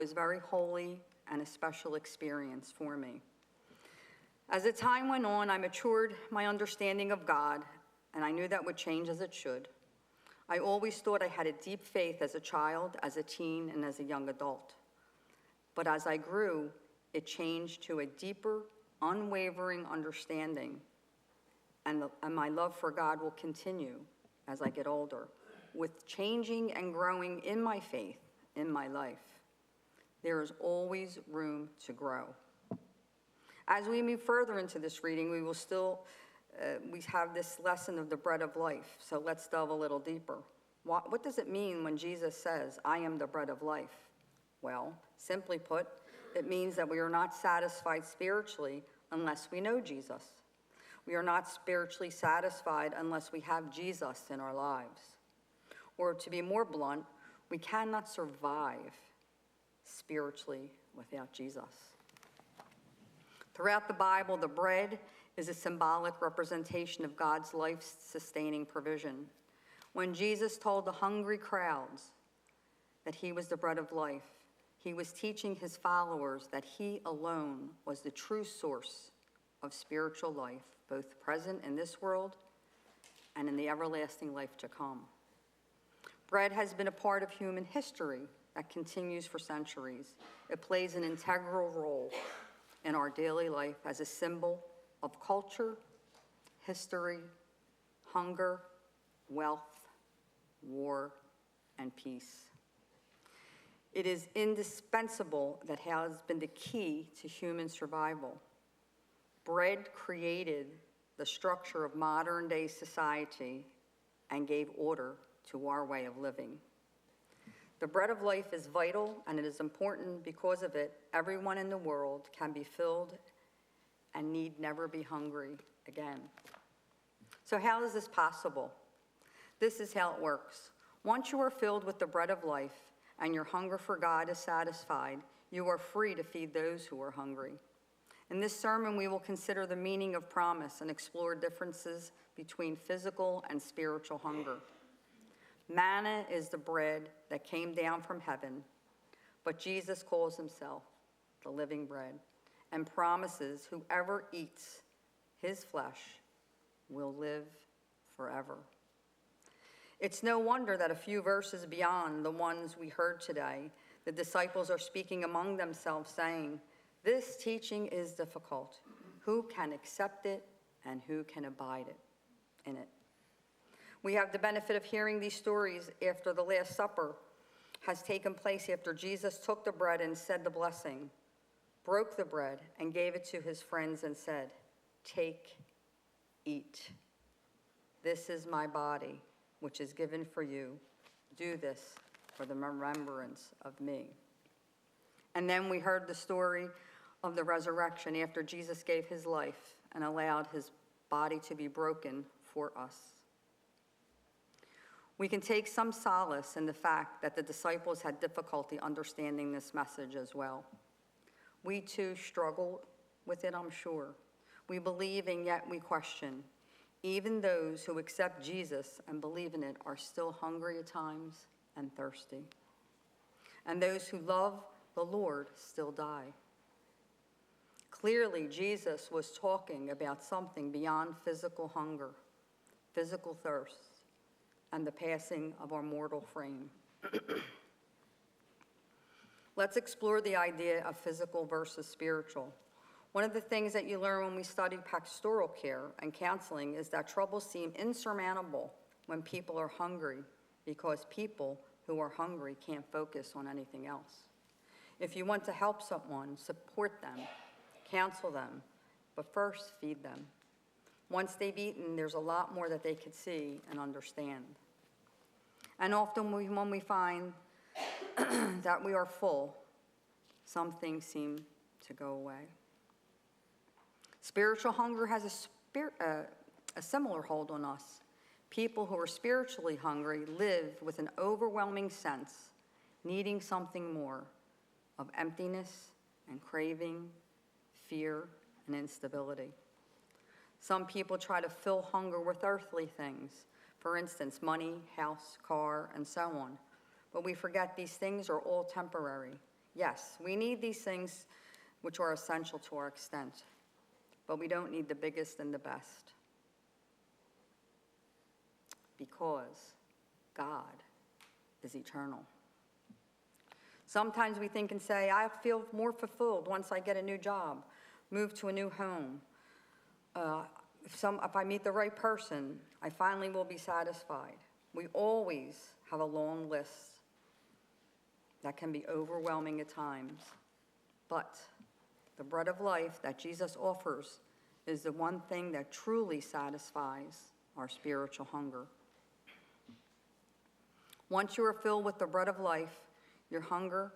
was very holy and a special experience for me. As the time went on, I matured my understanding of God, and I knew that would change as it should. I always thought I had a deep faith as a child, as a teen, and as a young adult. But as I grew, it changed to a deeper, unwavering understanding, and my love for God will continue as I get older, with changing and growing in my faith, in my life. There is always room to grow. As we move further into this reading, we have this lesson of the bread of life, so let's delve a little deeper. What does it mean when Jesus says, "I am the bread of life"? Well, simply put, it means that we are not satisfied spiritually unless we know Jesus. We are not spiritually satisfied unless we have Jesus in our lives. Or to be more blunt, we cannot survive spiritually without Jesus. Throughout the Bible, the bread is a symbolic representation of God's life-sustaining provision. When Jesus told the hungry crowds that he was the bread of life, he was teaching his followers that he alone was the true source of spiritual life, both present in this world and in the everlasting life to come. Bread has been a part of human history that continues for centuries. It plays an integral role in our daily life as a symbol of culture, history, hunger, wealth, war, and peace. It is indispensable that has been the key to human survival. Bread created the structure of modern-day society and gave order to our way of living. The bread of life is vital, and it is important because of it. Everyone in the world can be filled and need never be hungry again. So how is this possible? This is how it works. Once you are filled with the bread of life and your hunger for God is satisfied, you are free to feed those who are hungry. In this sermon, we will consider the meaning of promise and explore differences between physical and spiritual hunger. Manna is the bread that came down from heaven, but Jesus calls himself the living bread and promises whoever eats his flesh will live forever. It's no wonder that a few verses beyond the ones we heard today, the disciples are speaking among themselves, saying, "This teaching is difficult. Who can accept it and who can abide in it?" We have the benefit of hearing these stories after the Last Supper has taken place, after Jesus took the bread and said the blessing, broke the bread and gave it to his friends and said, "Take, eat. This is my body, which is given for you. Do this for the remembrance of me." And then we heard the story of the resurrection after Jesus gave his life and allowed his body to be broken for us. We can take some solace in the fact that the disciples had difficulty understanding this message as well. We too struggle with it, I'm sure. We believe and yet we question. Even those who accept Jesus and believe in it are still hungry at times and thirsty. And those who love the Lord still die. Clearly, Jesus was talking about something beyond physical hunger, physical thirst, and the passing of our mortal frame. Let's explore the idea of physical versus spiritual. One of the things that you learn when we study pastoral care and counseling is that troubles seem insurmountable when people are hungry, because people who are hungry can't focus on anything else. If you want to help someone, support them, counsel them, but first feed them. Once they've eaten, there's a lot more that they could see and understand. And often when we find that we are full, some things seem to go away. Spiritual hunger has a similar hold on us. People who are spiritually hungry live with an overwhelming sense, needing something more, of emptiness and craving, fear, and instability. Some people try to fill hunger with earthly things, for instance, money, house, car, and so on. But we forget these things are all temporary. Yes, we need these things which are essential to our extent, but we don't need the biggest and the best. Because God is eternal. Sometimes we think and say, I feel more fulfilled once I get a new job, move to a new home. If I meet the right person, I finally will be satisfied. We always have a long list that can be overwhelming at times. But the bread of life that Jesus offers is the one thing that truly satisfies our spiritual hunger. Once you are filled with the bread of life, your hunger